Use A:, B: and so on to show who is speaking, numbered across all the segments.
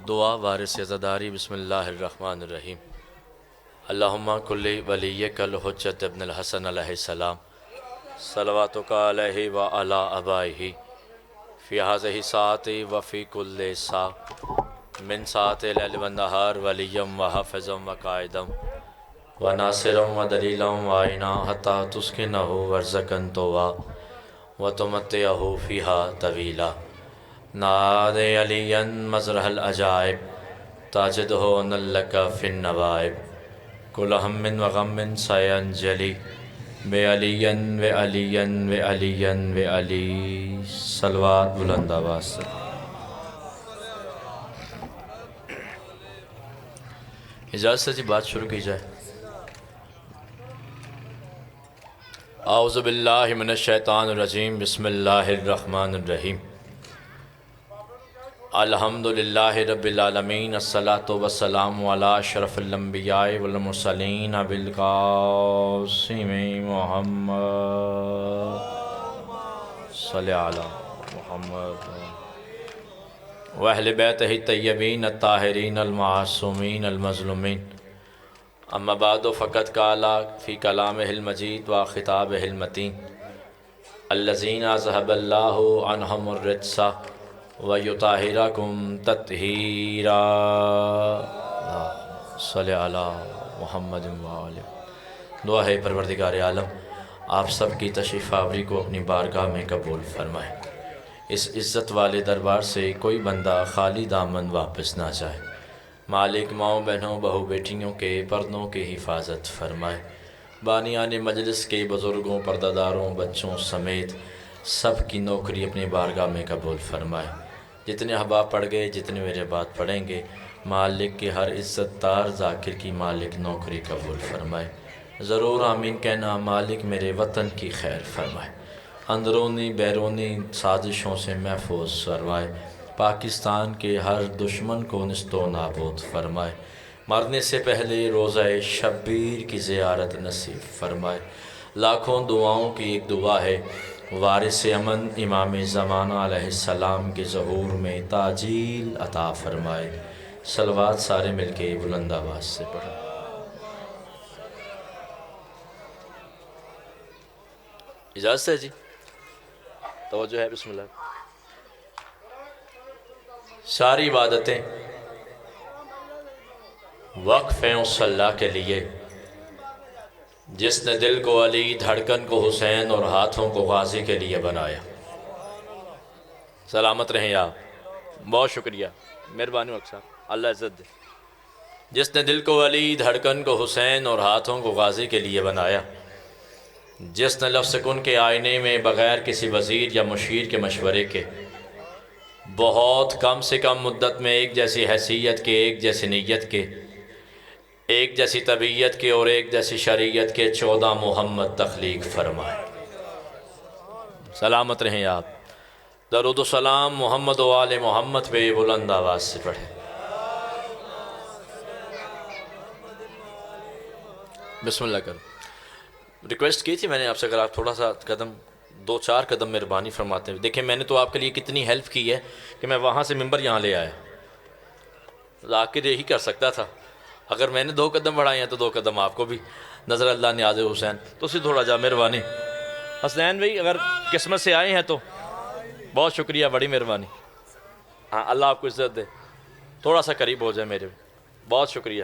A: دعا وارث عزاداری بسم اللہ الرحمن الرحیم اللہم کلی ولیک الحجت ابن الحسن علیہ السلام صلواتک علیہ وعلی آبائہ فی ہذہ ساعت وفی کل ساع من ساعت اللیل والنہار ولیم وحافظا وقائدا وناصرا ودلیلا وعینا حتی تسکنہ ورزقا طوعا وتمتعہ فیہا طویلا نادے علیًا مزرح العجائب تاجدہ نلک فی النوائب کل ہم و غم سینجلی بے علیًا و علیًا و علیًا و علی صلوات بلند آواز سے۔ اجازت سے جی بات شروع کی جائے۔ اعوذ باللہ من الشیطان الرجیم بسم اللہ الرحمن الرحیم الحمدللہ رب العالمین الصلاة والسلام علی اشرف الانبیاء والمرسلین بالقاسم محمد صلی علی محمد واہل بیتہ الطیبین الطاہرین المعصومین المظلومین اما بعد فقط قالا فی کلامہ المجید و خطابہ المتین الذین اذھب اللہ عنہم الرجس وَيُطَهِّرَكُمْ تَطْهِيرًا صلی علی محمد وآلہ۔ دعا ہے پروردگار عالم آپ سب کی تشریف آوری کو اپنی بارگاہ میں قبول فرمائے، اس عزت والے دربار سے کوئی بندہ خالی دامن واپس نہ جائے، مالک ماؤں بہنوں بہو بیٹیوں کے پردوں کی حفاظت فرمائے، بانیان مجلس کے بزرگوں پردہ بچوں سمیت سب کی نوکری اپنی بارگاہ میں قبول فرمائے، جتنے احباب پڑھ گئے جتنے میرے بعد پڑھیں گے مالک کے ہر عزت دار ذاکر کی مالک نوکری قبول فرمائے، ضرور آمین کہنا مالک میرے وطن کی خیر فرمائے، اندرونی بیرونی سازشوں سے محفوظ فرمائے، پاکستان کے ہر دشمن کو نیست و نابود فرمائے، مرنے سے پہلے روزہ شبیر کی زیارت نصیب فرمائے۔ لاکھوں دعاؤں کی ایک دعا ہے، وارث امن امام زمانہ علیہ السلام کے ظہور میں تعجیل عطا فرمائے۔ صلوات سارے مل کے بلند آواز سے پڑھیں۔ اجازت ہے جی، توجہ ہے، بسم اللہ۔ ساری عبادتیں وقف ہیں اس اللہ کے لیے جس نے دل کو علی، دھڑکن کو حسین اور ہاتھوں کو غازی کے لیے بنایا۔ سلامت رہیں آپ، بہت شکریہ، مہربانی اکثر، اللہ عزت دے۔ جس نے دل کو علی، دھڑکن کو حسین اور ہاتھوں کو غازی کے لیے بنایا، جس نے لفظ کن کے آئینے میں بغیر کسی وزیر یا مشیر کے مشورے کے بہت کم سے کم مدت میں ایک جیسی حیثیت کے، ایک جیسی نیت کے، ایک جیسی طبیعت کے اور ایک جیسی شریعت کے 14 محمد تخلیق فرمائے۔ سلامت رہیں آپ، درود و سلام محمد و آل محمد پہ بلند آواز سے پڑھیں۔ بسم اللہ کرو۔ ریکویسٹ کی تھی میں نے آپ سے، اگر آپ تھوڑا سا قدم 2-4 قدم مہربانی فرماتے ہیں۔ دیکھیں میں نے تو آپ کے لیے کتنی ہیلپ کی ہے کہ میں وہاں سے ممبر یہاں لے آیا، ذاکر یہی کر سکتا تھا۔ اگر میں نے 2 قدم بڑھائے ہیں تو 2 قدم آپ کو بھی، نظر اللہ نیاز حسین تو اسی تھوڑا جا مہربانی۔ حسنین بھائی اگر قسمت سے آئے ہیں تو بہت شکریہ، بڑی مہربانی، ہاں اللہ آپ کو عزت دے، تھوڑا سا قریب ہو جائے میرے، بہت شکریہ۔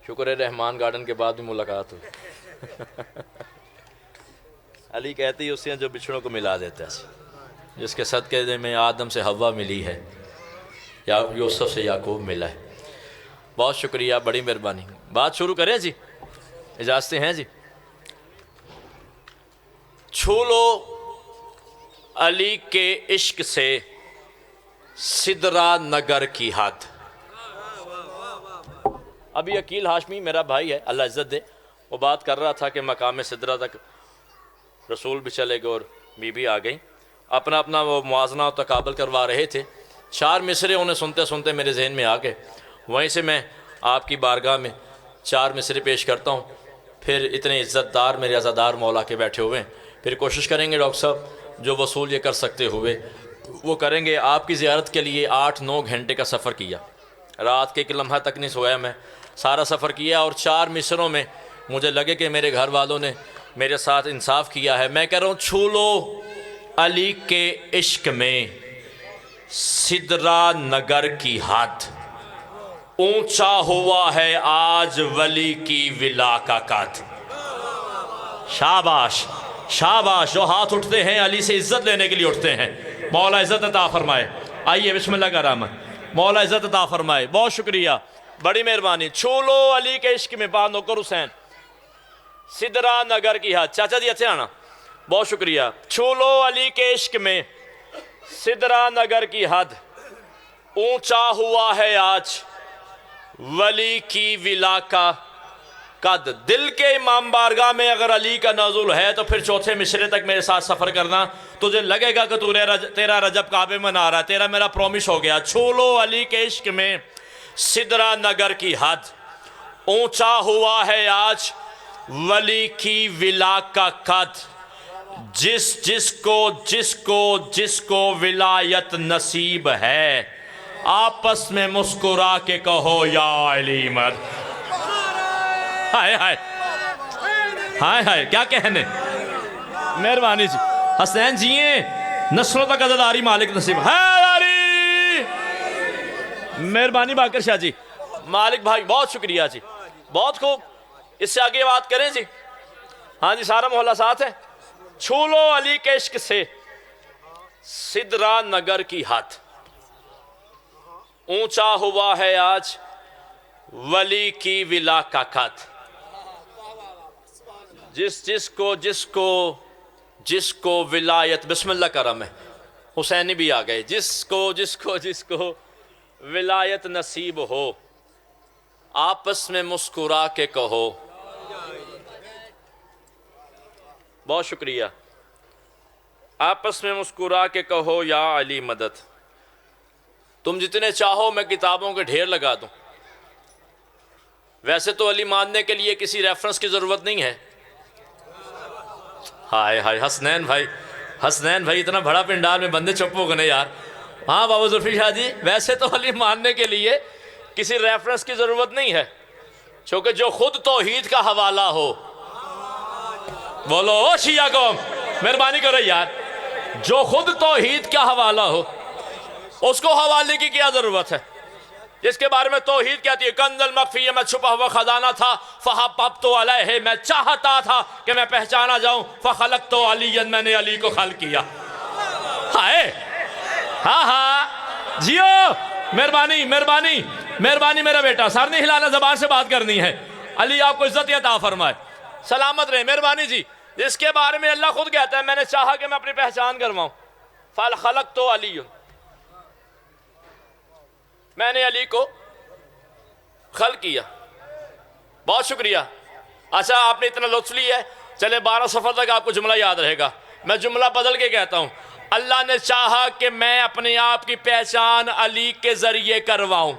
A: شکر ہے رحمان گارڈن کے بعد بھی ملاقات ہوئی۔ علی کہتے ہی اس نے جو بچھڑوں کو ملا دیتا ہے، جس کے صدقے میں آدم سے حوا ملی ہے یا یوسف سے یعقوب ملا ہے۔ بہت شکریہ، بڑی مہربانی۔ بات شروع کریں جی، اجازتیں ہیں جی۔ چھو لو علی کے عشق سے سدرا نگر کی حد۔ ابھی عقیل ہاشمی میرا بھائی ہے، اللہ عزت دے، وہ بات کر رہا تھا کہ مقام سدرا تک رسول بھی چلے گئے اور بی بی آ گئی، اپنا اپنا وہ موازنہ و تقابل کروا رہے تھے۔ 4 مصرے انہیں سنتے سنتے میرے ذہن میں آ گئے، وہیں سے میں آپ کی بارگاہ میں 4 مصرے پیش کرتا ہوں، پھر اتنے عزت دار میرے عزادار مولا کے بیٹھے ہوئے ہیں، پھر کوشش کریں گے ڈاکٹر صاحب جو وصول یہ کر سکتے ہوئے وہ کریں گے. آپ کی زیارت کے لیے 8-9 گھنٹے کا سفر کیا, رات کے ایک لمحہ تک نہیں سویا میں, سارا سفر کیا, اور 4 مصروں میں مجھے لگے کہ میرے گھر والوں نے میرے ساتھ انصاف کیا ہے. میں کہہ رہا ہوں چھو لو علی کے عشق میں سدرا نگر کی حد, اونچا ہوا ہے آج ولی کی ولا کا قد. شاباش شاباش, جو ہاتھ اٹھتے ہیں علی سے عزت لینے کے لیے اٹھتے ہیں, مولا عزت عطا فرمائے. آئیے بسم اللہ کا رحمت, مولا عزت عطا فرمائے. بہت شکریہ, بڑی مہربانی. چھو لو علی کے عشق میں بانو کر حسین سدرا نگر کی حد. چاچا جی اچھے آنا, بہت شکریہ. چھو لو علی کے عشق میں سدرا نگر کی حد, اونچا ہوا ہے آج ولی کی ولا کا قد. دل کے امام بارگاہ میں اگر علی کا نزول ہے تو پھر 4 مصرے تک میرے ساتھ سفر کرنا, تجھے لگے گا کہ تیرا رجب کعبے میں نہ رہا, تیرا میرا پرومس ہو گیا. چھو لو علی کے عشق میں سدرا نگر کی حد, اونچا ہوا ہے آج ولی کی ولا کا قد. جس کو ولایت نصیب ہے آپس میں مسکرا کے کہو یا علی مد. ہائے ہائے ہائے ہائے, کیا کہنے, مہربانی جی. حسین جیئے, نسلوں تک عزاداری مالک نصیب ہے علی. مہربانی باقر شاہ جی, مالک بھائی بہت شکریہ جی, بہت خوب. اس سے آگے بات کریں جی. ہاں جی, سارا محلہ ساتھ ہے. چھو لو علی کے عشق سے سدرا نگر کی حد, اونچا ہوا ہے آج ولی کی ولا کا قد. جس کو ولایت, بسم اللہ کرم ہے, حسینی بھی آ گئے. جس کو ولایت نصیب ہو آپس میں مسکرا کے کہو. بہت شکریہ. آپس میں مسکرا کے کہو یا علی مدد. تم جتنے چاہو میں کتابوں کے ڈھیر لگا دوں. ویسے تو علی ماننے کے لیے کسی ریفرنس کی ضرورت نہیں ہے. ہائے ہائے, حسنین بھائی اتنا بڑا پنڈال میں بندے چپ ہو گئے یار. ہاں بابا ذوالفقار شاہ جی, ویسے تو علی ماننے کے لیے کسی ریفرنس کی ضرورت نہیں ہے, چونکہ جو خود توحید کا حوالہ ہو. بولو او شیعہ قوم, مہربانی کرو یار, جو خود توحید کا حوالہ ہو اس کو حوالے کی کیا ضرورت ہے. جس کے بارے میں توحید کہتی ہے کنز المخفی, میں چھپا ہوا خزانہ تھا, فحببت علیہ, میں چاہتا تھا کہ میں پہچانا جاؤں, فخلقت علیٰ, میں نے علی کو خلق کیا. ہائے ہاں جیو, مہربانی میرا بیٹا, سر نہیں ہلانا, زبان سے بات کرنی ہے. علی آپ کو عزت عطا فرمائے, سلامت رہے. مہربانی جی. جس کے بارے میں اللہ خود کہتا ہے میں نے چاہا کہ میں اپنی پہچان کرواؤں, فخلقت علیٰ, میں نے علی کو خلق کیا. بہت شکریہ. اچھا آپ نے اتنا لطف لی ہے, چلے 12 صفحہ تک آپ کو جملہ یاد رہے گا. میں جملہ بدل کے کہتا ہوں, اللہ نے چاہا کہ میں اپنے آپ کی پہچان علی کے ذریعے کرواؤں.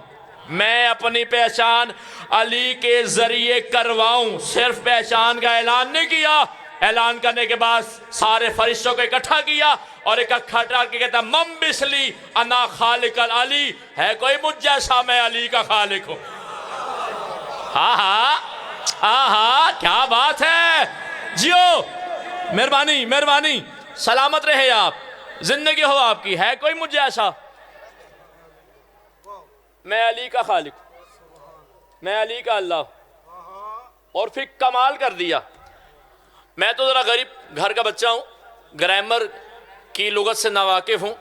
A: میں اپنی پہچان علی کے ذریعے کرواؤں. صرف پہچان کا اعلان نہیں کیا, اعلان کرنے کے بعد سارے فرشتوں کو اکٹھا کیا اور اکٹھا کے کہتا من مثلی انا خالق العلی, ہے کوئی مجھ جیسا, میں علی کا خالق ہوں. ہاں کیا بات ہے جیو. مہربانی, سلامت رہے آپ, زندگی ہو آپ کی. ہے کوئی مجھ جیسا, میں علی کا خالق, میں علی کا اللہ. اور پھر کمال کر دیا. میں تو ذرا غریب گھر کا بچہ ہوں, گرامر کی لغت سے ناواقف ہوں.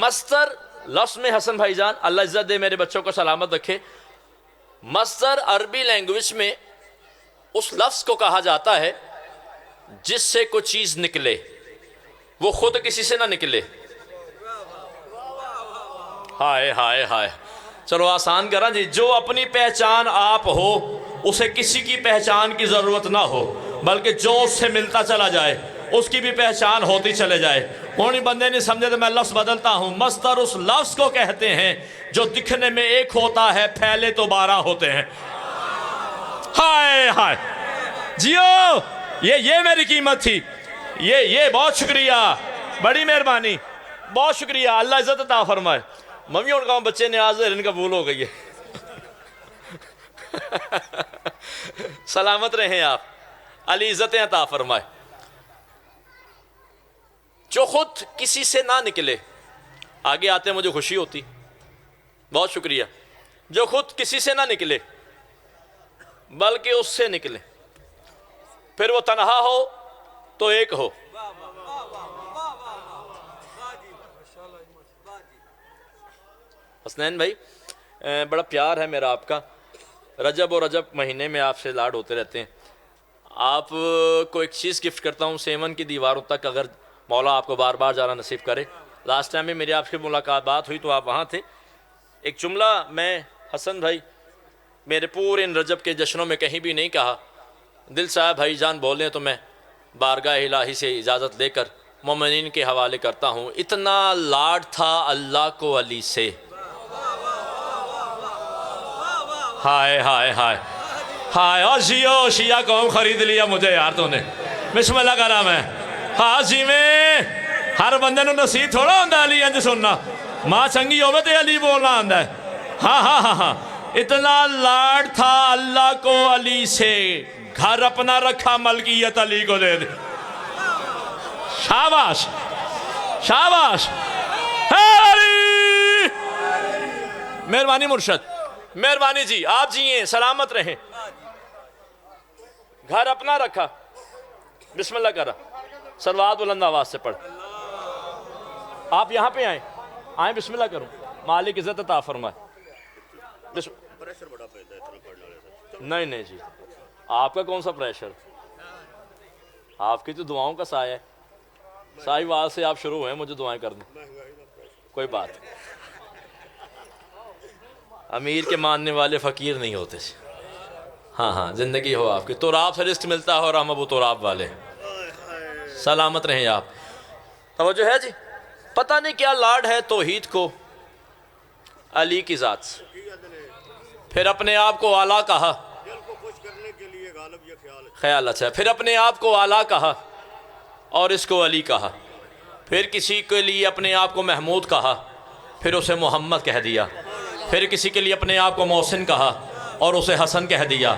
A: مصدر لفظ میں حسن بھائی جان اللہ عزت دے, میرے بچوں کو سلامت رکھے, مصدر عربی لینگویج میں اس لفظ کو کہا جاتا ہے جس سے کوئی چیز نکلے, وہ خود کسی سے نہ نکلے. ہائے, چلو آسان کرا جی. جو اپنی پہچان آپ ہو اسے کسی کی پہچان کی ضرورت نہ ہو, بلکہ جو اس سے ملتا چلا جائے اس کی بھی پہچان ہوتی چلے جائے. کونی بندے نہیں سمجھے تو میں لفظ بدلتا ہوں. مصدر اس لفظ کو کہتے ہیں جو دکھنے میں ایک ہوتا ہے, پھیلے تو 12 ہوتے ہیں. ہائے جیو, یہ میری قیمت تھی. یہ بہت شکریہ, بڑی مہربانی. بہت شکریہ، اللہ عزت عطا فرمائے۔ ممی ان کا بچے نیاز ان قبول ہو گئی ہے۔ سلامت رہیں آپ، علی عزت عطا فرمائے۔ جو خود کسی سے نہ نکلے، آگے آتے مجھے خوشی ہوتی، بہت شکریہ۔ جو خود کسی سے نہ نکلے بلکہ اس سے نکلے، پھر وہ تنہا ہو تو ایک ہو۔ حسنین بھائی بڑا پیار ہے میرا آپ کا، رجب اور رجب مہینے میں آپ سے لاڈ ہوتے رہتے ہیں۔ آپ کو ایک چیز گفٹ کرتا ہوں، سیون کی دیواروں تک اگر مولا آپ کو بار بار جانا نصیب کرے۔ لاسٹ ٹائم میں میری آپ سے ملاقات بات ہوئی تو آپ وہاں تھے۔ ایک جملہ میں حسن بھائی میرے پورے ان رجب کے جشنوں میں کہیں بھی نہیں کہا، دل صاحب بھائی جان بولیں تو میں بارگاہ الہی سے اجازت لے کر مومنین کے حوالے کرتا ہوں۔ اتنا لاڈ تھا اللہ کو علی سے، ہائے ہائے ہائے ہائے، اور شیعہ قوم خرید لیا مجھے یار تو نے، بسم اللہ کرا میں ہاں جی میں ہر بندے نو نصیب تھوڑا ہوندہ علی انج سننا، ماں چنگی ہوئے تے علی بولنا آندہ ہے۔ ہاں ہاں ہاں ہاں، اتنا لاڈ تھا اللہ کو علی سے، گھر اپنا رکھا ملکیت علی کو دے دے۔ شاباش شاباش، علی مہربانی مرشد، مہربانی جی، آپ جیئیں سلامت رہیں۔ گھر اپنا رکھا، بسم اللہ کرا، صلوات بلند آواز سے پڑھ۔ آپ یہاں پہ آئیں بسم اللہ کروں، مالک عزت عطا فرمائے۔ نہیں نہیں جی، آپ کا کون سا پریشر، آپ کی تو دعاؤں کا سایہ ہے، سائی وال سے آپ شروع ہوئے، مجھے دعائیں کر دیں، کوئی بات۔ امیر کے ماننے والے فقیر نہیں ہوتے، ہاں ہاں، زندگی ہو آپ کی، تراب سے رزق ملتا ہے اور ہم ابو تراب والے، سلامت رہیں آپ۔ توجہ ہے جی، پتہ نہیں کیا لاڈ ہے توحید کو علی کی ذات سے، پھر اپنے آپ کو اعلیٰ کہا، خیال اچھا، پھر اپنے آپ کو اعلیٰ کہا اور اس کو علی کہا، پھر کسی کے لیے اپنے آپ کو محمود کہا، پھر اسے محمد کہہ دیا، پھر کسی کے لیے اپنے آپ کو محسن کہا اور اسے حسن کہہ دیا،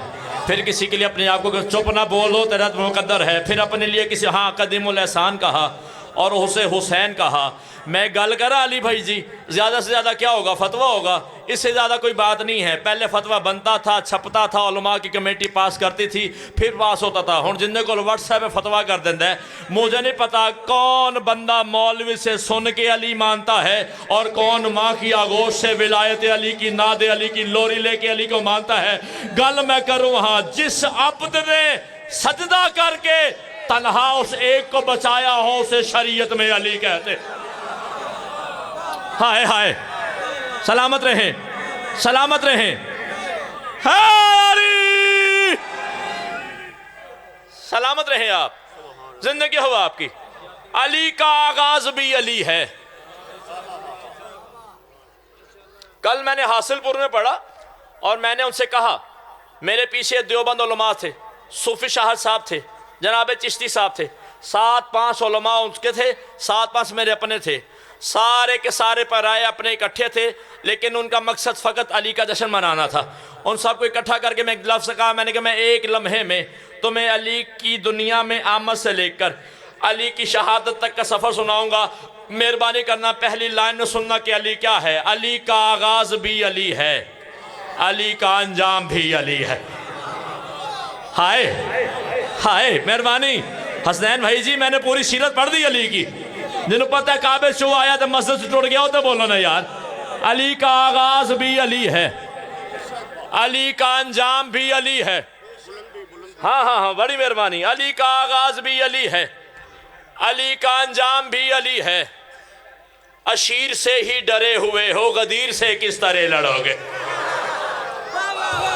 A: پھر کسی کے لیے اپنے آپ کو چپ نہ بولو تیرا مقدر ہے، پھر اپنے لیے کسی ہاں قدیم الاحسان کہا اور اسے حسین کہا۔ میں گل کرا علی بھائی جی، زیادہ سے زیادہ کیا ہوگا، فتویٰ ہوگا، اس سے زیادہ کوئی بات نہیں ہے۔ پہلے فتویٰ بنتا تھا، چھپتا تھا، علماء کی کمیٹی پاس کرتی تھی، پھر پاس ہوتا تھا۔ ہن جن کو واٹس ایپ پہ فتویٰ کر دیندہ ہے، مجھے نہیں پتا کون بندہ مولوی سے سن کے علی مانتا ہے اور کون ماں کی آغوش سے ولایت علی کی، ناد علی کی لوری لے کے علی کو مانتا ہے۔ گل میں کروں ہاں، جس عبد نے سجدہ کر کے تنہا اس ایک کو بچایا ہو اسے شریعت میں علی کہتے۔ ہائے ہائے، سلامت رہیں سلامت رہیں، علی سلامت رہیں آپ، زندگی ہو آپ کی۔ علی کا آغاز بھی علی ہے۔ کل میں نے حاصل پور میں پڑھا اور میں نے ان سے کہا، میرے پیچھے دیوبند علماء تھے، صوفی شاہر صاحب تھے، جناب چشتی صاحب تھے، 7-5 علماء ان کے تھے، 7-5 میرے اپنے تھے، سارے کے سارے پرائے اپنے اکٹھے تھے، لیکن ان کا مقصد فقط علی کا جشن منانا تھا۔ ان سب کو اکٹھا کر کے میں ایک لفظ کہا، میں نے کہا میں ایک لمحے میں تمہیں علی کی دنیا میں آمد سے لے کر علی کی شہادت تک کا سفر سناؤں گا، مہربانی کرنا پہلی لائن میں سننا کہ علی کیا ہے۔ علی کا آغاز بھی علی ہے، علی کا انجام بھی علی ہے۔ ہائے ہائے، مہربانی حسنین بھائی جی، میں نے پوری سیرت پڑھ دی علی کی، جنہوں پتہ ہے کعبے سے آیا تو مسجد سے ٹوٹ گیا ہوتا بولنا نا یار۔ علی کا آغاز بھی علی ہے، علی کا انجام بھی علی ہے۔ ہاں ہاں ہاں، بڑی مہربانی، علی کا آغاز بھی علی ہے، علی کا انجام بھی علی ہے۔ اشیر سے ہی ڈرے ہوئے ہو، غدیر سے کس طرح لڑو گے۔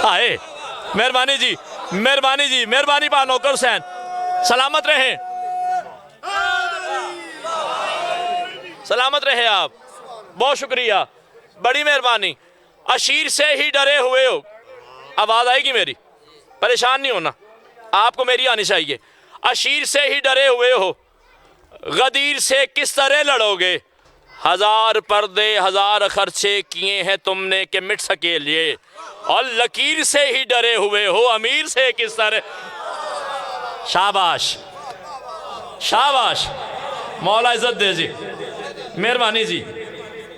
A: ہائے، مہربانی جی مہربانی جی، مہربانی پا نوکر حسین، سلامت رہیں سلامت رہے آپ، بہت شکریہ، بڑی مہربانی۔ اشیر سے ہی ڈرے ہوئے ہو، آواز آئے گی میری، پریشان نہیں ہونا، آپ کو میری آنی چاہیے۔ اشیر سے ہی ڈرے ہوئے ہو، غدیر سے کس طرح لڑو گے، ہزار پردے ہزار خرچے کیے ہیں تم نے کہ مٹ سکے لیے، اور لکیر سے ہی ڈرے ہوئے ہو امیر سے کس طرح۔ شاباش شاباش، مولا عزت دے جی، مہربانی جی،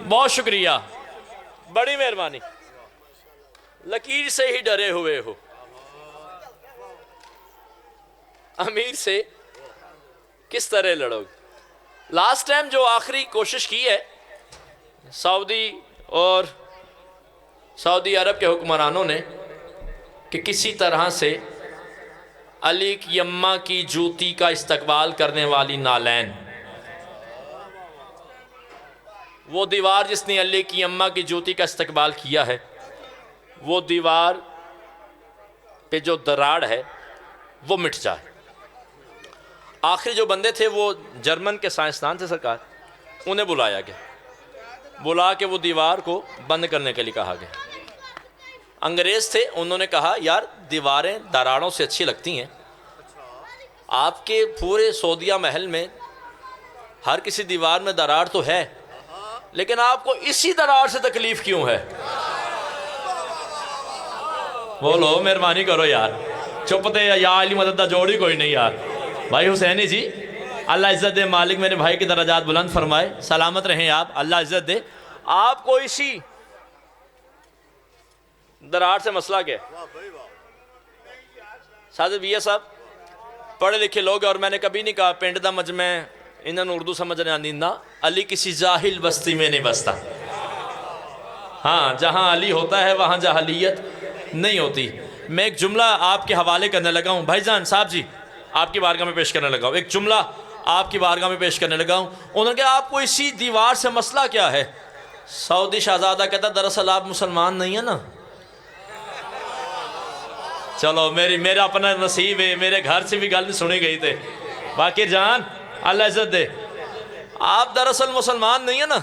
A: بہت شکریہ، بڑی مہربانی۔ لکیر سے ہی ڈرے ہوئے ہو امیر سے کس طرح لڑو گے۔ لاسٹ ٹائم جو آخری کوشش کی ہے سعودی اور سعودی عرب کے حکمرانوں نے کہ کسی طرح سے علی کی اماں کی جوتی کا استقبال کرنے والی نالین، وہ دیوار جس نے علی کی اماں کی جوتی کا استقبال کیا ہے، وہ دیوار پہ جو دراڑ ہے وہ مٹ جائے۔ آخری جو بندے تھے وہ جرمن کے سائنسدان تھے سرکار، انہیں بلایا گیا، بلا کے وہ دیوار کو بند کرنے کے لیے کہا گیا۔ انگریز تھے، انہوں نے کہا یار دیواریں دراڑوں سے اچھی لگتی ہیں، آپ کے پورے سعودیہ محل میں ہر کسی دیوار میں دراڑ تو ہے، لیکن آپ کو اسی دراڑ سے تکلیف کیوں ہے؟ بولو مہربانی کرو یار، چپتے یا علی مدد دا جوڑی کوئی نہیں یار۔ بھائی حسینی جی، اللہ عزت دے، مالک میرے بھائی کی درجات بلند فرمائے، سلامت رہیں آپ، اللہ عزت دے۔ آپ کو اسی دراڑ سے مسئلہ کیا ہے؟ سادت بھیا صاحب پڑھے لکھے لوگ، اور میں نے کبھی نہیں کہا پنڈ دا مجمع انہوں نے اردو سمجھنے آنی نہ، علی کسی جاہل بستی میں نہیں بستا۔ ہاں، جہاں علی ہوتا ہے وہاں جاہلیت نہیں ہوتی۔ میں ایک جملہ آپ کے حوالے کرنے لگا ہوں، بھائی جان صاحب جی آپ کی بارگاہ میں پیش کرنے لگا ہوں، ایک جملہ آپ کی بارگاہ میں پیش کرنے لگا ہوں۔ انہوں نے کہا آپ کو اسی دیوار سے مسئلہ کیا ہے؟ سعودی شہزادہ کہتا دراصل آپ مسلمان نہیں ہیں نا۔ چلو میرا اپنا نصیب ہے، میرے گھر سے بھی گل نہیں سنی گئی تھے۔ باقر جان اللہ عزت دے، آپ دراصل مسلمان نہیں ہیں نا،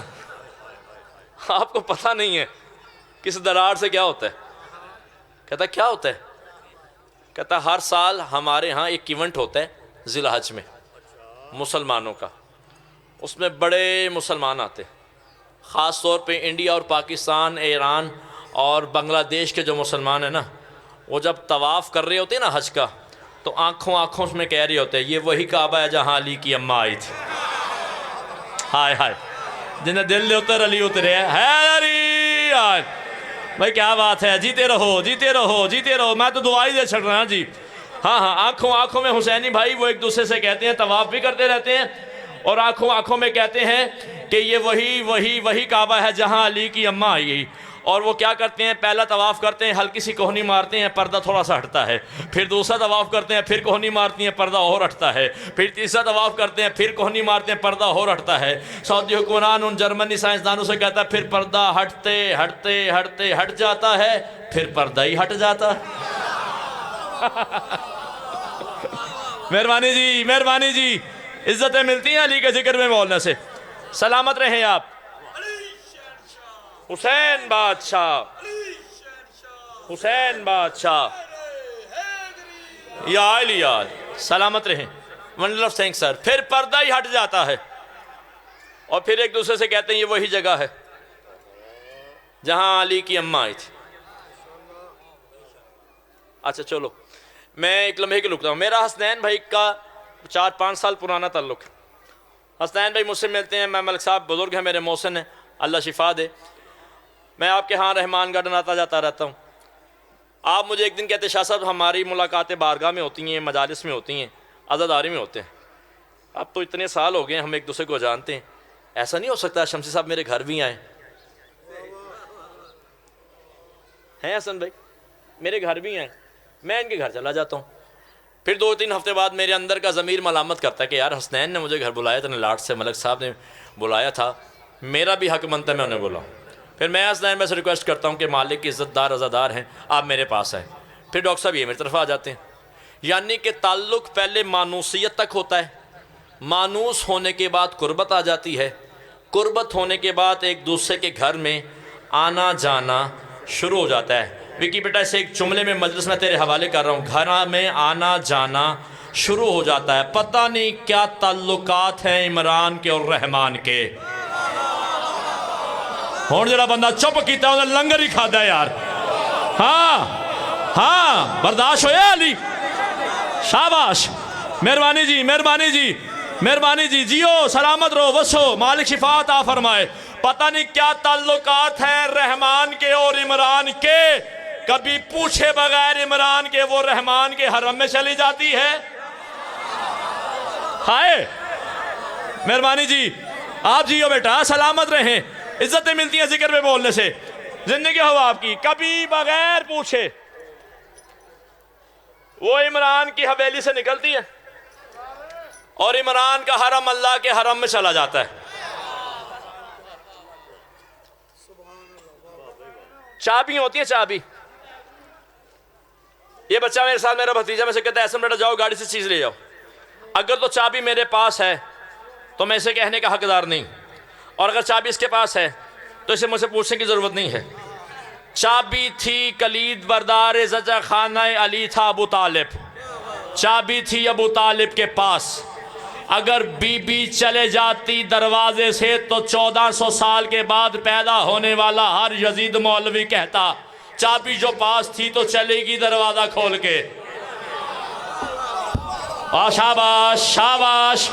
A: آپ کو پتہ نہیں ہے کس دراڑ سے کیا ہوتا ہے۔ کہتا کیا ہوتا ہے؟ کہتا ہر سال ہمارے ہاں ایک ایونٹ ہوتا ہے ذی الحج میں مسلمانوں کا، اس میں بڑے مسلمان آتے ہیں، خاص طور پہ انڈیا اور پاکستان، ایران اور بنگلہ دیش کے جو مسلمان ہیں نا، وہ جب طواف کر رہے ہوتے ہیں نا حج کا، تو آنکھوں میں کہہ رہے ہوتے ہیں یہ وہی کعبہ ہے جہاں علی کی اماں آئی تھی۔ ہائے ہائے، جنہیں دل لے اتر علی اترے ہے علی آج۔ بھائی کیا بات ہے، جیتے رہو جیتے رہو جیتے رہو، میں تو دعائی دے چھڑ رہا ہوں جی۔ ہاں ہاں، آنکھوں میں حسینی بھائی وہ ایک دوسرے سے کہتے ہیں، طواف بھی کرتے رہتے ہیں اور آنکھوں میں کہتے ہیں کہ یہ وہی کعبہ ہے جہاں علی کی اماں آئی۔ اور وہ کیا کرتے ہیں، پہلا طواف کرتے ہیں، ہلکی سی کوہنی مارتے ہیں، پردہ تھوڑا سا ہٹتا ہے، پھر دوسرا طواف کرتے ہیں، پھر کوہنی مارتی ہیں، پردہ اور ہٹتا ہے، پھر تیسرا طواف کرتے ہیں، پھر کوہنی مارتے ہیں، پردہ اور ہٹتا ہے۔ سعودی حکمران ان جرمنی سائنسدانوں سے کہتا ہے پھر پردہ ہٹتے ہٹ جاتا ہے، پھر پردہ ہی ہٹ جاتا ہے۔ مہربانی جی، عزتیں ملتی ہیں علی کے ذکر میں بولنے سے، سلامت رہیں آپ۔ حسین بادشاہ یا علی یاد، سلامت رہیں، ونڈر آف تھینکس سر۔ پھر پردہ ہی ہٹ جاتا ہے اور پھر ایک دوسرے سے کہتے ہیں یہ وہی جگہ ہے جہاں علی کی اماں آئی تھی۔ اچھا چلو میں ایک لمحے کے لکتا ہوں، میرا حسنین بھائی کا 4-5 سال پرانا تعلق ہے۔ حسنین بھائی مجھ سے ملتے ہیں، میں ملک صاحب بزرگ ہیں، میرے محسن ہیں، اللہ شفا دے۔ میں آپ کے ہاں رحمان گارڈن آتا جاتا رہتا ہوں۔ آپ مجھے ایک دن کہتے شاہ صاحب ہماری ملاقاتیں بارگاہ میں ہوتی ہیں، مجالس میں ہوتی ہیں، عزاداری میں ہوتے ہیں، اب تو اتنے سال ہو گئے ہم ایک دوسرے کو جانتے ہیں، ایسا نہیں ہو سکتا شمسی صاحب میرے گھر بھی آئیں؟ ہیں حسن بھائی میرے گھر بھی آئیں، میں ان کے گھر چلا جاتا ہوں۔ پھر 2-3 ہفتے بعد میرے اندر کا ضمیر ملامت کرتا ہے کہ یار حسنین نے مجھے گھر بلایا تھا، لاٹ سے ملک صاحب نے بلایا تھا، میرا بھی حق بنتا ہے میں انہیں بلاؤں۔ پھر میں حسنین میں سے ریکویسٹ کرتا ہوں کہ مالک کی عزت دار عزادار ہیں، آپ میرے پاس آئیں۔ پھر ڈاکٹر صاحب یہ میری طرف آ جاتے ہیں۔ یعنی کہ تعلق پہلے مانوسیت تک ہوتا ہے، مانوس ہونے کے بعد قربت آ جاتی ہے، قربت ہونے کے بعد ایک دوسرے کے گھر میں آنا جانا شروع ہو جاتا ہے۔ وکی بیٹا اسے ایک جملے میں مجلس میں تیرے حوالے کر رہا ہوں، گھر میں آنا جانا شروع ہو جاتا ہے۔ پتہ نہیں کیا تعلقات ہیں عمران کے اور رحمان کے۔ ہون جڑا بندہ چپ کیتا انہیں لنگر ہی کھا ہے یار. ہاں برداشت ہویا علی. شاباش. مہربانی جی مہربانی جی مہربانی جی. جیو سلامت رہو وسو. مالک شفا عطا فرمائے. پتہ نہیں کیا تعلقات ہیں رحمان کے اور عمران کے. کبھی پوچھے بغیر عمران کے وہ رحمان کے حرم میں چلی جاتی ہے. ہائے مہربانی جی. آپ جیو بیٹا سلامت رہیں. عزتیں ملتی ہیں ذکر میں بولنے سے. زندگی ہو آپ کی. کبھی بغیر پوچھے وہ عمران کی حویلی سے نکلتی ہے اور عمران کا حرم اللہ کے حرم میں چلا جاتا ہے. چابی ہوتی ہے چابی. یہ بچہ میرے ساتھ میرا بھتیجا میں سے کہتا ہے ایسا بیٹا جاؤ گاڑی سے چیز لے جاؤ. اگر تو چابی میرے پاس ہے تو میں اسے کہنے کا حقدار نہیں, اور اگر چابی اس کے پاس ہے تو اسے مجھ سے پوچھنے کی ضرورت نہیں ہے. چابی تھی کلید بردار زچہ خانہ علی تھا ابو طالب. چابی تھی ابو طالب کے پاس. اگر بی بی چلے جاتی دروازے سے تو 1400 سال کے بعد پیدا ہونے والا ہر یزید مولوی کہتا چابی جو پاس تھی تو چلے گی دروازہ کھول کے. شاباش شاباش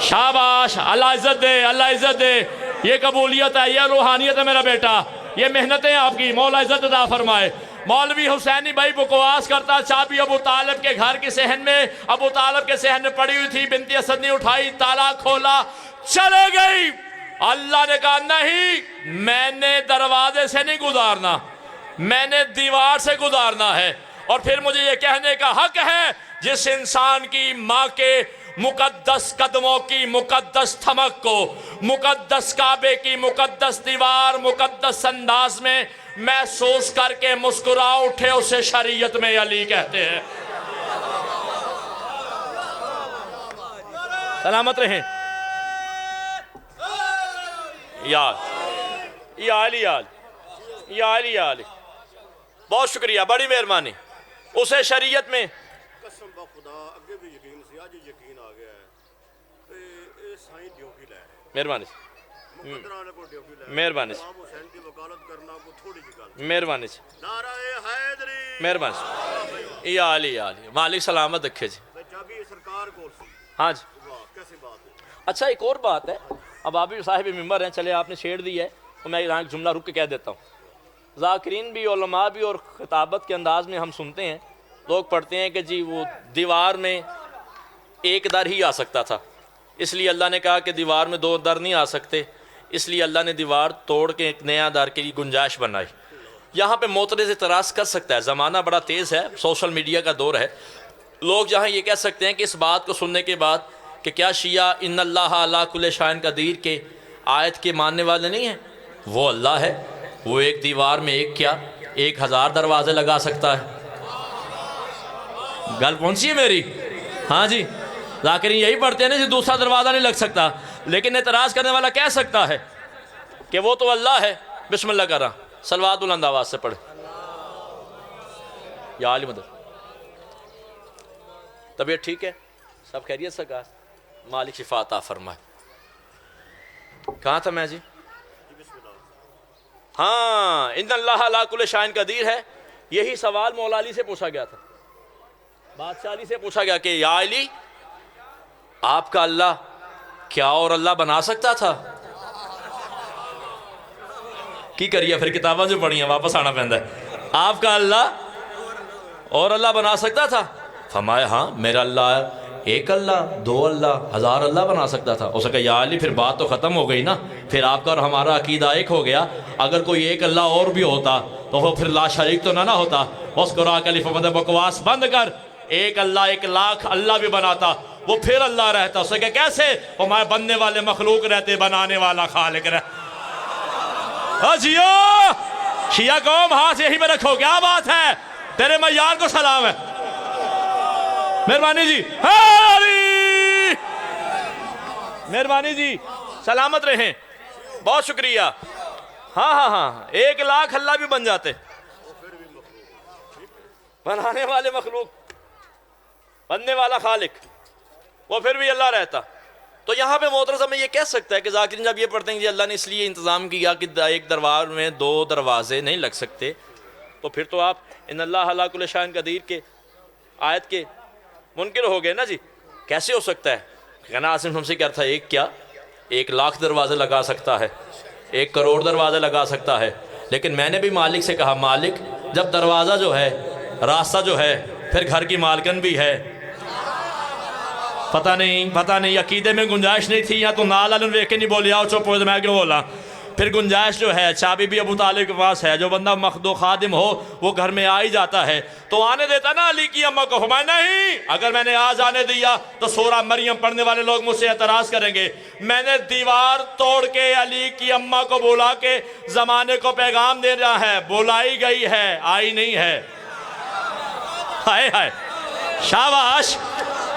A: شاباش. اللہ عزت دے اللہ عزت دے. یہ قبولیت ہے, یہ روحانیت ہے میرا بیٹا. یہ محنتیں آپ کی. مولا عزت عطا فرمائے. مولوی حسینی بھائی بکواس کرتا چابی ابو طالب کے گھر کی صحن میں ابو طالب کے صحن میں پڑی ہوئی تھی. بنت اسد نے اٹھائی, تالا کھولا, چلے گئی. اللہ نے کہا نہیں, میں نے دروازے سے نہیں گزارنا, میں نے دیوار سے گزارنا ہے. اور پھر مجھے یہ کہنے کا حق ہے جس انسان کی ماں کے مقدس قدموں کی مقدس تھمک کو, مقدس کعبے کی مقدس دیوار مقدس انداز میں محسوس کر کے مسکرا اٹھے, اسے شریعت میں علی کہتے ہیں. سلامت رہیں. یا علی یا علی. بہت شکریہ, بڑی مہربانی. اسے شریعت میں
B: قسم با خدا اگے بھی یقین سی, آج یقین آ گیا ہے تے اے سائیں ڈیوٹی لے رہے.
A: مہربانی
B: مقدرہ نے کو ڈیوٹی لے.
A: مہربانی
B: امام حسین کی وکالت کرنا کو تھوڑی جی گل.
A: مہربانی.
B: نعرہ حیدری.
A: مہربانی. یا علی. مالک سلامت رکھے جی.
B: چابی سرکار کو سی.
A: ہاں جی.
B: واہ کیسی بات ہے.
A: اچھا ایک اور بات ہے. اب آپ بھی صاحب ممبر ہیں, چلے آپ نے چھیڑ دی ہے تو میں یہاں ایک جملہ رک کے کہہ دیتا ہوں. ذاکرین بھی علماء بھی اور خطابت کے انداز میں ہم سنتے ہیں, لوگ پڑھتے ہیں کہ جی وہ دیوار میں ایک در ہی آ سکتا تھا, اس لیے اللہ نے کہا کہ دیوار میں 2 در نہیں آ سکتے, اس لیے اللہ نے دیوار توڑ کے ایک نیا در کی گنجائش بنائی. یہاں پہ معترض اعتراض کر سکتا ہے, زمانہ بڑا تیز ہے, سوشل میڈیا کا دور ہے. لوگ جہاں یہ کہہ سکتے ہیں کہ اس بات کو سننے کے بعد کہ کیا شیعہ ان اللہ علی کل شیء قدیر کے آیت کے ماننے والے نہیں ہیں, وہ اللہ ہے, وہ ایک دیوار میں ایک کیا 1000 دروازے لگا سکتا ہے. گل پہنچی ہے میری؟ ہاں جی. ذاکرین یہی پڑھتے ہیں نا, دوسرا دروازہ نہیں لگ سکتا, لیکن اعتراض کرنے والا کہہ سکتا ہے کہ وہ تو اللہ ہے. بسم اللہ کر رہا, صلوات بلند آواز سے پڑھے. یا علی مدد. طبیعت ٹھیک ہے؟ سب خیریت سے کہا. مالک شفا عطا فرمائے. کہاں تھا میں جی؟ ہاں, ان اللہ علی کل شیء قدیر ہے. یہی سوال مولا علی سے پوچھا گیا تھا, بادشاہ علی سے پوچھا گیا کہ یا علی آپ کا اللہ کیا اور اللہ بنا سکتا تھا؟ کی کریے پھر کتاباں جو پڑھی ہیں واپس آنا پہندا ہے. آپ کا اللہ اور اللہ بنا سکتا تھا؟ فرمایا ہاں, میرا اللہ ایک اللہ, 2 اللہ, 1000 اللہ بنا سکتا تھا. اس نے کہا یا علی پھر بات تو ختم ہو گئی نا, پھر آپ کا اور ہمارا عقیدہ ایک ہو گیا. اگر کوئی ایک اللہ اور بھی ہوتا تو وہ پھر لا شریک تو نہ ہوتا. اس کو راک علی فمد بکواس بند کر, ایک اللہ 1 لاکھ اللہ بھی بناتا وہ پھر اللہ رہتا. اس نے کہا کیسے؟ ہمارے بننے والے مخلوق رہتے, بنانے والا خالق رہتا. جیو شیعہ قوم ہاتھ یہی میں رکھو, کیا بات ہے, تیرے معیار کو سلام ہے. مہربانی جی. مہربانی جی, سلامت رہیں. بہت شکریہ. ہاں 1 لاکھ اللہ بھی بن جاتے, بنانے والے مخلوق, بننے والا خالق, وہ پھر بھی اللہ رہتا. تو تو یہاں پہ محترم میں یہ کہہ سکتا ہے کہ ذاکرین جب یہ پڑھتے ہیں کہ اللہ نے اس لیے انتظام کیا کہ ایک دربار میں 2 دروازے نہیں لگ سکتے، تو پھر تو آپ ان اللہ علی کل شیء قدیر کے آیت کے منکر ہو گئے نا جی. کیسے ہو سکتا ہے؟ کہنا عاصم ہم سے کیا تھا، ایک کیا 1 لاکھ دروازے لگا سکتا ہے، 1 کروڑ دروازے لگا سکتا ہے. لیکن میں نے بھی مالک سے کہا مالک جب دروازہ جو ہے راستہ جو ہے پھر گھر کی مالکن بھی ہے. پتہ نہیں عقیدے میں گنجائش نہیں تھی، یا تو نال علن ویک کے نہیں بولی آؤ چپ ہو میں کیوں بولا. پھر گنجائش جو ہے چابی بھی ابو طالب کے پاس ہے، جو بندہ مخدو خادم ہو وہ گھر میں آ ہی جاتا ہے. تو آنے دیتا نا علی کی اماں کو؟ فرمایا نہیں، اگر میں نے آج آنے دیا تو سورہ مریم پڑھنے والے لوگ مجھ سے اعتراض کریں گے. میں نے دیوار توڑ کے علی کی اماں کو بولا کہ زمانے کو پیغام دینا ہے، بلائی گئی ہے، آئی نہیں ہے. ہائے ہائے شاباش،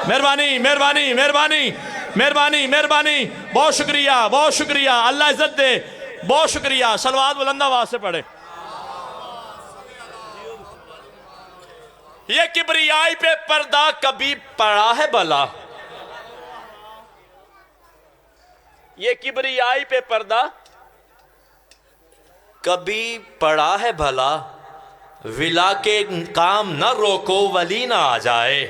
A: مہربانی مہربانی مہربانی مہربانی مہربانی، بہت شکریہ اللہ عزت دے، بہت شکریہ. صلوات بلند آواز سے پڑھیں. یہ کبریائی پہ پردہ کبھی پڑا ہے بھلا؟ یہ کبریائی پہ پردہ کبھی پڑا ہے بھلا؟ ولا کے کام نہ روکو ولی نہ آ جائے،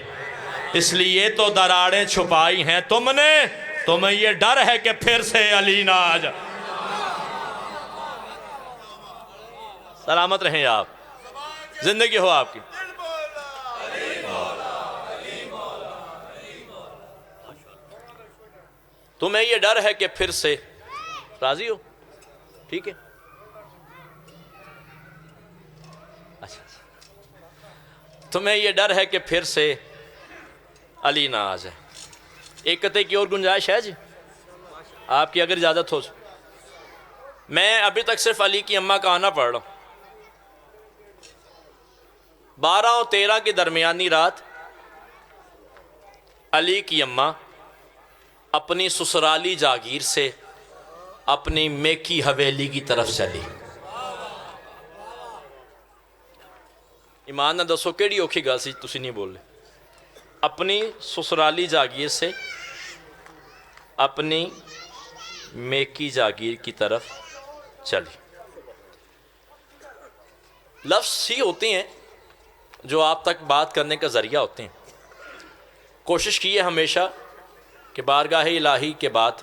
A: اس لیے تو دراڑیں چھپائی ہیں تم نے، تمہیں یہ ڈر ہے کہ پھر سے علی نہ آ جائے. سلامت رہیں آپ، زندگی ہو آپ کی. تمہیں یہ ڈر ہے کہ پھر سے، راضی ہو؟ ٹھیک ہے. تمہیں یہ ڈر ہے کہ پھر سے علی نہ آ جائے. ایک قطعے کی اور گنجائش ہے جی آپ کی اگر اجازت ہو. میں ابھی تک صرف علی کی اماں کا آنا پڑھ رہا ہوں. 12 اور 13 کی درمیانی رات علی کی اماں اپنی سسرالی جاگیر سے اپنی میکی حویلی کی طرف چلی. ایمان نہ دسو کیڑی اوکھی گل سی تسی نہیں بول رہے. اپنی سسرالی جاگیر سے اپنی میکی جاگیر کی طرف چلی. لفظ ہی ہوتے ہیں جو آپ تک بات کرنے کا ذریعہ ہوتے ہیں. کوشش کیے ہمیشہ کہ بارگاہ الہی کے بعد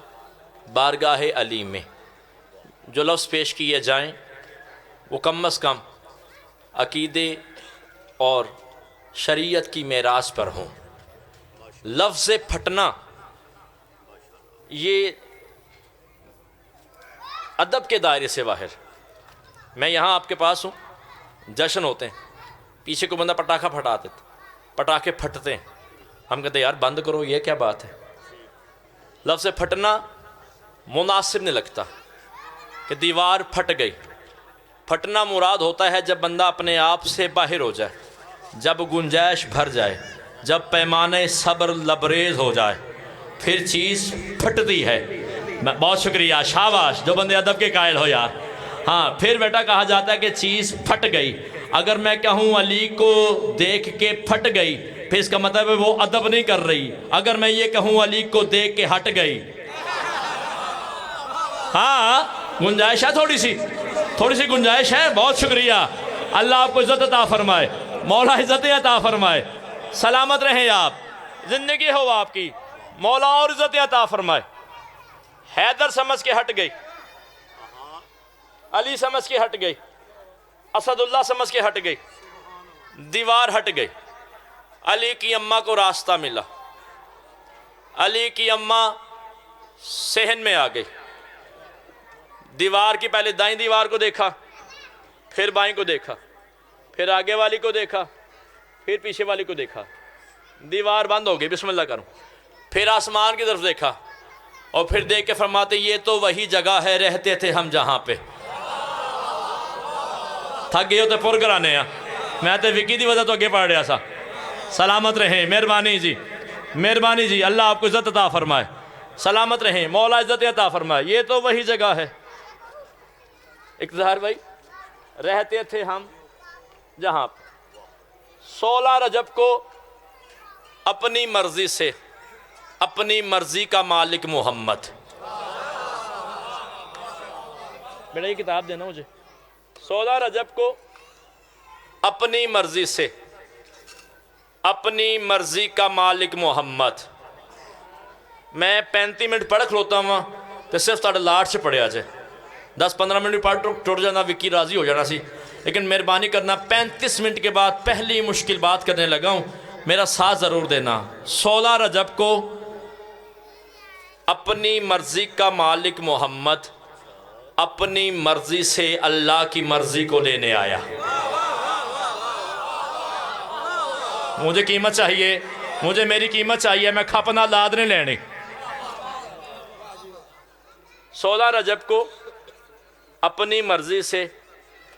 A: بارگاہ علی میں جو لفظ پیش کیے جائیں وہ کم از کم عقیدے اور شریعت کی میراث پر ہوں. لفظ پھٹنا یہ ادب کے دائرے سے باہر. میں یہاں آپ کے پاس ہوں، جشن ہوتے ہیں، پیچھے کو بندہ پٹاخہ پھٹاتے تھے، پٹاخے پھٹتے ہیں، ہم کہتے ہیں یار بند کرو، یہ کیا بات ہے. لفظ پھٹنا مناسب نہیں لگتا کہ دیوار پھٹ گئی. پھٹنا مراد ہوتا ہے جب بندہ اپنے آپ سے باہر ہو جائے، جب گنجائش بھر جائے، جب پیمانے صبر لبریز ہو جائے، پھر چیز پھٹتی ہے. بہت شکریہ، شاباش جو بندے ادب کے قائل ہو یار. ہاں پھر بیٹا کہا جاتا ہے کہ چیز پھٹ گئی. اگر میں کہوں علی کو دیکھ کے پھٹ گئی پھر اس کا مطلب ہے وہ ادب نہیں کر رہی. اگر میں یہ کہوں علی کو دیکھ کے ہٹ گئی، ہاں گنجائش ہے، تھوڑی سی گنجائش ہے. بہت شکریہ، اللہ آپ کو عزت عطا فرمائے، مولا عزت عطا فرمائے. سلامت رہیں آپ، زندگی ہو آپ کی، مولا اور عزت عطا فرمائے. حیدر سمجھ کے ہٹ گئی، علی سمجھ کے ہٹ گئی، اسد اللہ سمجھ کے ہٹ گئی، دیوار ہٹ گئی. علی کی اماں کو راستہ ملا. علی کی اماں صحن میں آ گئی. دیوار کی پہلے دائیں دیوار کو دیکھا، پھر بائیں کو دیکھا، پھر آگے والی کو دیکھا، پھر پیچھے والی کو دیکھا. دیوار بند ہو گئی، بسم اللہ کروں. پھر آسمان کی طرف دیکھا اور پھر دیکھ کے فرماتے یہ تو وہی جگہ ہے رہتے تھے ہم جہاں پہ. تھک گئے ہوتے پر کرانے ہیں، میں تے وکی دی وجہ تو اگے پڑھ رہا سا. سلامت رہیں، مہربانی جی، اللہ آپ کو عزت عطا فرمائے. سلامت رہیں، مولا عزت عطا فرمائے. یہ تو وہی جگہ ہے. اقتدار بھائی، رہتے تھے ہم جہاں پہ. 16 رجب کو اپنی مرضی سے اپنی مرضی کا مالک محمد. بیٹا یہ کتاب دینا مجھے. 16 رجب کو اپنی مرضی سے اپنی مرضی کا مالک محمد. میں 35 منٹ پڑھ کھلوتا ہوں تو صرف تاڑے لاٹ سے پڑھے آ جائے. 10-15 منٹ پڑھ ٹوٹ جانا وکی راضی ہو جانا سی. لیکن مہربانی کرنا 35 منٹ کے بعد پہلی مشکل بات کرنے لگا ہوں, میرا ساتھ ضرور دینا. 16 رجب کو اپنی مرضی کا مالک محمد اپنی مرضی سے اللہ کی مرضی کو لینے آیا. مجھے قیمت چاہیے, مجھے میری قیمت چاہیے, میں کھپنا لاد نہیں لینے. 16 رجب کو اپنی مرضی سے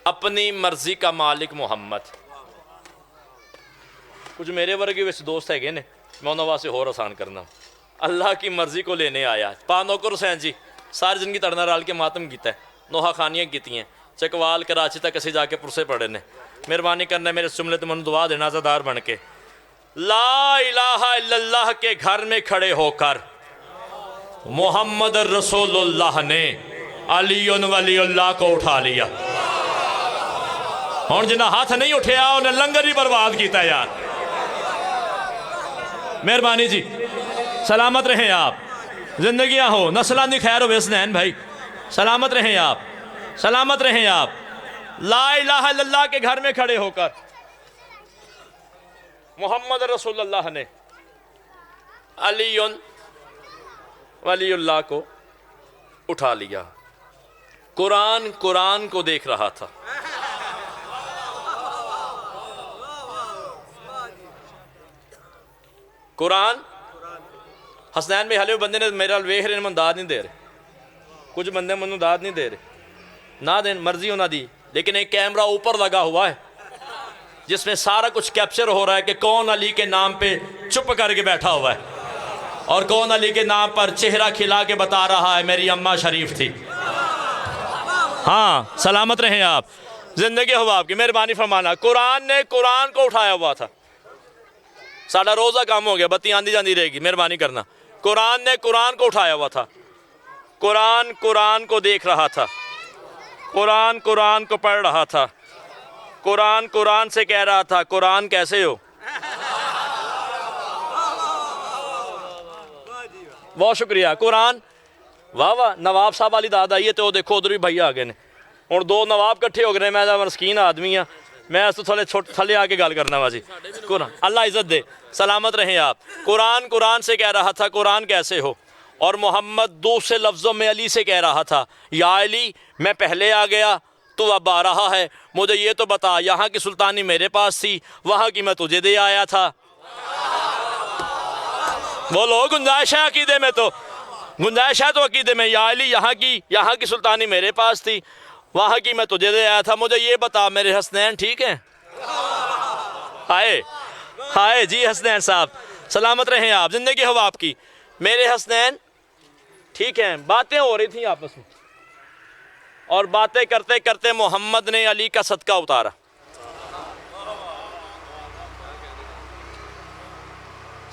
A: اپنی مرضی کا مالک محمد. کچھ میرے ورگے ویسے دوست ہے گئے نے, میں انہوں واسے اور آسان کرنا. اللہ کی مرضی کو لینے آیا. نوکر حسین جی ساری زندگی تڑنا رال کے ماتم کیتا ہے, نوحہ خانیاں کیتی ہیں, چکوال کراچی تک کسی جا کے پرسے پڑھے نے. مہربانی کرنا ہے میرے جملے تو من دعا دینا عزادار بن کے. لا الہ الا اللہ کے گھر میں کھڑے ہو کر محمد رسول اللہ نے علی ولی اللہ کو اٹھا لیا. اور جنہ ہاتھ نہیں اٹھیا انہیں لنگر ہی برباد کیتا ہے یار. مہربانی جی سلامت رہیں آپ, زندگیاں ہو, نسلان دی خیر ہو حسنین بھائی, سلامت رہیں آپ, سلامت رہیں آپ. لا الہ الا اللہ کے گھر میں کھڑے ہو کر محمد رسول اللہ نے علی ولی اللہ کو اٹھا لیا. قرآن کو دیکھ رہا تھا. قرآن حسنین میں حلے بندے نے میرا ویکھ رہے من داد نہیں دے رہے, کچھ بندے منوں داد نہیں دے رہے, نہ دین مرضی ہونا دی. لیکن ایک کیمرہ اوپر لگا ہوا ہے جس میں سارا کچھ کیپچر ہو رہا ہے کہ کون علی کے نام پہ چپ کر کے بیٹھا ہوا ہے اور کون علی کے نام پر چہرہ کھلا کے بتا رہا ہے میری اماں شریف تھی. ہاں سلامت رہیں آپ, زندگی ہو آپ کی. مہربانی فرمانا. قرآن نے قرآن کو اٹھایا ہوا تھا. ساڑھا روزہ کام ہو گیا, بتی آندھی جاندھی رہے گی. مہربانی کرنا. قرآن نے قرآن کو اٹھایا ہوا تھا. قرآن کو دیکھ رہا تھا. قرآن کو پڑھ رہا تھا. قرآن سے کہہ رہا تھا قرآن کیسے ہو. بہت شکریہ. قرآن واہ واہ. نواب صاحب والی داد آئیے تو دیکھو ادھر بھی بھائی آگے نے, اور 2 نواب کٹھے ہو گئے. میں مسکین آدمی ہاں, میں اس تو تھلے آ کے گال کرنا بازی. قرآن اللہ عزت دے, سلامت رہیں آپ. قرآن سے کہہ رہا تھا قرآن کیسے ہو. اور محمد دوسرے لفظوں میں علی سے کہہ رہا تھا یا علی میں پہلے آ گیا, تو اب آ رہا ہے, مجھے یہ تو بتا یہاں کی سلطانی میرے پاس تھی, وہاں کی میں تجھے دے آیا تھا. بولو گنجائش ہے عقیدے میں, تو گنجائش ہے تو عقیدے میں. یا علی یہاں کی سلطانی میرے پاس تھی, وہاں کی میں تجھے دے آیا تھا. مجھے یہ بتا میرے حسنین ٹھیک ہیں. ہائے جی حسنین صاحب سلامت رہیں آپ, زندگی ہو آپ کی. میرے حسنین ٹھیک ہیں. باتیں ہو رہی تھیں آپس میں, اور باتیں کرتے کرتے محمد نے علی کا صدقہ اتارا.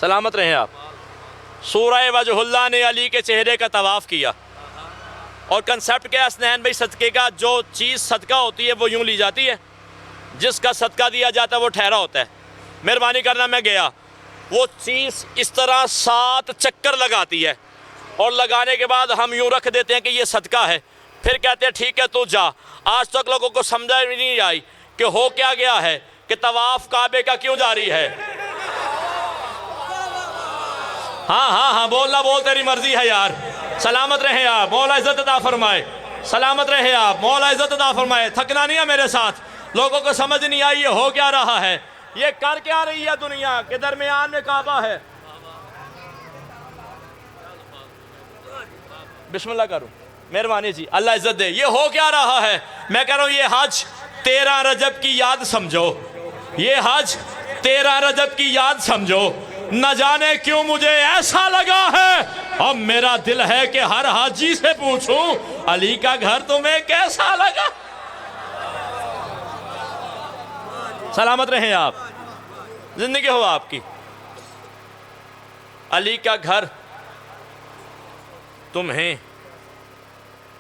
A: سلامت رہیں آپ. سورہ وجہ اللہ نے علی کے چہرے کا طواف کیا. اور کنسیپٹ کیا حسنین بھائی صدقے کا, جو چیز صدقہ ہوتی ہے وہ یوں لی جاتی ہے, جس کا صدقہ دیا جاتا ہے وہ ٹھہرا ہوتا ہے. مہربانی کرنا. میں گیا, وہ چیز اس طرح 7 چکر لگاتی ہے, اور لگانے کے بعد ہم یوں رکھ دیتے ہیں کہ یہ صدقہ ہے. پھر کہتے ہیں ٹھیک ہے تو جا. آج تک لوگوں کو سمجھا بھی نہیں آئی کہ ہو کیا گیا ہے, کہ طواف کعبے کا کیوں جاری ہے. ہاں بول تیری مرضی ہے یار. سلامت رہیں آپ, مولا عزت عطا فرمائے. سلامت رہیں آپ, مولا عزت عطا فرمائے. تھکنا نہیں ہے میرے ساتھ. لوگوں کو سمجھ نہیں آئی یہ ہو کیا رہا ہے, یہ کر کیا رہی ہے دنیا کے درمیان میں کعبہ ہے. بسم اللہ کروں. مہربانی جی اللہ عزت دے. یہ ہو کیا رہا ہے, میں کہہ رہا ہوں یہ حج 13 رجب کی یاد سمجھو. یہ حج 13 رجب کی یاد سمجھو. نہ جانے کیوں مجھے ایسا لگا ہے, اب میرا دل ہے کہ ہر حاجی سے پوچھوں علی کا گھر تمہیں کیسا لگا. سلامت رہیں آپ, زندگی ہو آپ کی. علی کا گھر تمہیں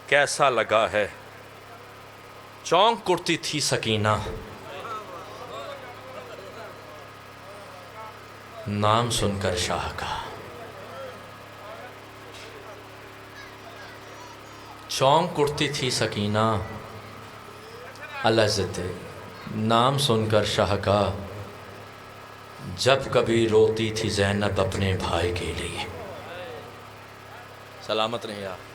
A: کیسا لگا ہے؟ چونک اٹھتی تھی سکینہ، نام سن کر شاہ کا۔ چونک اٹھتی تھی سکینہ، اللہ عزت دے، نام سن کر شاہ کا، جب کبھی روتی تھی زینب اپنے بھائی کے لیے۔ سلامت رہیں آپ۔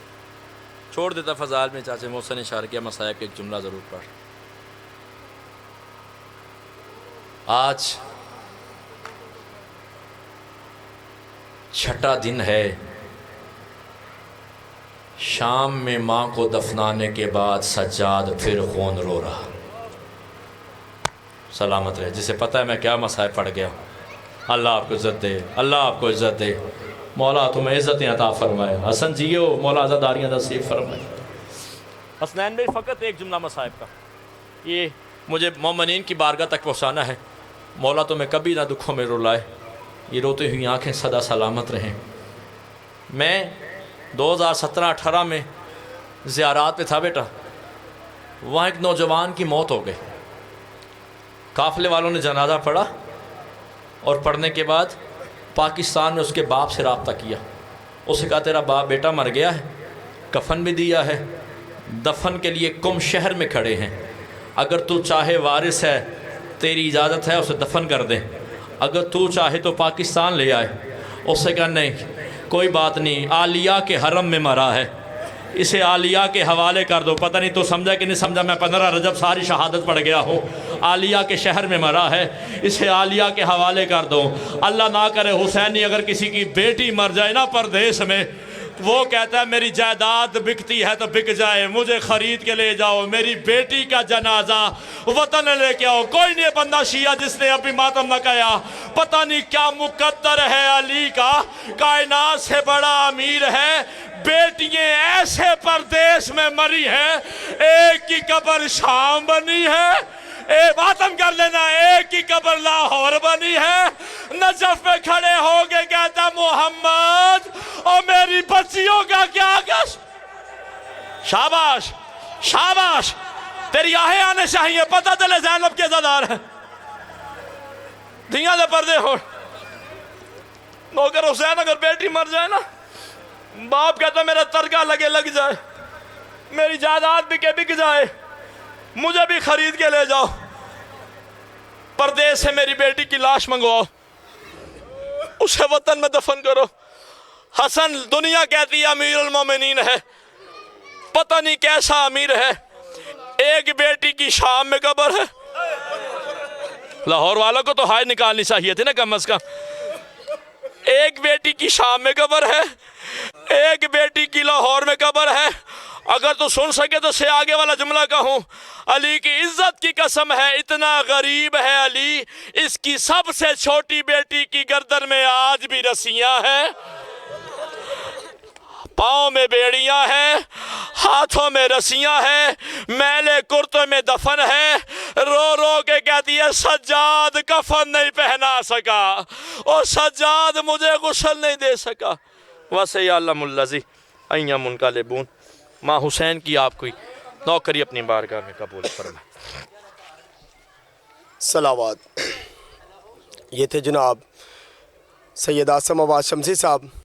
A: چھوڑ دیتا فضائل میں چاچے محسن نے اشارہ کیا، مصائب کے ایک جملہ ضرور پڑھ۔ آج چھٹا دن ہے، شام میں ماں کو دفنانے کے بعد سجاد پھر خون رو رہا۔ سلامت رہے، جسے پتہ ہے میں کیا مصائب پڑ گیا۔ اللہ آپ کو عزت دے، اللہ آپ کو عزت دے، مولا تمہیں عزتیں عطا فرمائے۔ حسن جیو، مولا عزاداریاں نصیب فرمائے۔ حسنین میں فقط ایک جملہ مصائب کا، یہ مجھے مومنین کی بارگاہ تک پہنچانا ہے۔ مولا تمہیں کبھی نہ دکھوں میں رلائے، یہ روتی ہوئی آنکھیں سدا سلامت رہیں۔ میں 2017-18 میں زیارات پہ تھا بیٹا، وہاں ایک نوجوان کی موت ہو گئی۔ قافلے والوں نے جنازہ پڑھا اور پڑھنے کے بعد پاکستان میں اس کے باپ سے رابطہ کیا۔ اسے کہا تیرا باپ بیٹا مر گیا ہے، کفن بھی دیا ہے، دفن کے لیے کم شہر میں کھڑے ہیں، اگر تو چاہے وارث ہے تیری اجازت ہے اسے دفن کر دیں، اگر تو چاہے تو پاکستان لے آئے۔ اسے کہا نہیں کوئی بات نہیں، عالیہ کے حرم میں مرا ہے، اسے عالیہ کے حوالے کر دو۔ پتہ نہیں تو سمجھا کہ نہیں سمجھا، میں 15 رجب ساری شہادت پڑھ گیا ہوں۔ عالیہ کے شہر میں مرا ہے، اسے عالیہ کے حوالے کر دو۔ اللہ نہ کرے حسینی اگر کسی کی بیٹی مر جائے نا پردیس میں، وہ کہتا ہے میری جائیداد بکتی ہے تو بک جائے، مجھے خرید کے لے جاؤ، میری بیٹی کا جنازہ وطن لے کے آؤ۔ کوئی نہیں بندہ شیعہ جس نے ابھی ماتم نہ کیا، پتہ نہیں کیا مقدر ہے علی کا، کائنات سے بڑا امیر ہے، بیٹیاں ایسے پردیس میں مری ہیں، ایک کی قبر شام بنی ہے، ماتم کر لینا، ایک کی قبر لاہور بنی ہے۔ نجف پہ کھڑے ہو کے کہتا محمد اور میری بچیوں کا کیا کش؟ شاباش شاباش، تیری آہیں آنے چاہیے، پتہ چلے زینب کے زدار ہیں، دھیاں دے پردے ہو۔ نوکر حسین اگر بیٹی مر جائے نا، باپ کہتا میرا ترکہ لگے لگ جائے، میری جائیداد بکے بک جائے، مجھے بھی خرید کے لے جاؤ، پردیس سے میری بیٹی کی لاش منگواؤ، اسے وطن میں دفن کرو۔ حسن دنیا کہتی ہے امیر المومنین ہے، پتہ نہیں کیسا امیر ہے، ایک بیٹی کی شام میں قبر ہے۔ لاہور والوں کو تو ہائے نکالنی چاہیے تھی نا کم از کم۔ ایک بیٹی کی شام میں قبر ہے، ایک بیٹی کی لاہور میں قبر ہے۔ اگر تو سن سکے تو سے آگے والا جملہ کہوں، علی کی عزت کی قسم ہے اتنا غریب ہے علی، اس کی سب سے چھوٹی بیٹی کی گردن میں آج بھی رسیاں ہیں، پاؤں میں بیڑیاں ہیں، ہاتھوں میں رسیاں ہیں، میلے کرتے میں دفن ہے، رو رو کے کہتی ہے سجاد کفن نہیں پہنا سکا، اور سجاد مجھے غسل نہیں دے سکا۔ وَسَيَعْلَمُ الَّذِي أَيَّ مُنْقَلِبُونَ۔ ماں حسین کی آپ کوئی نوکری اپنی بارگاہ میں قبول فرمائے۔
C: صلوات۔ یہ تھے جناب سید اعظم عباس شمسی صاحب،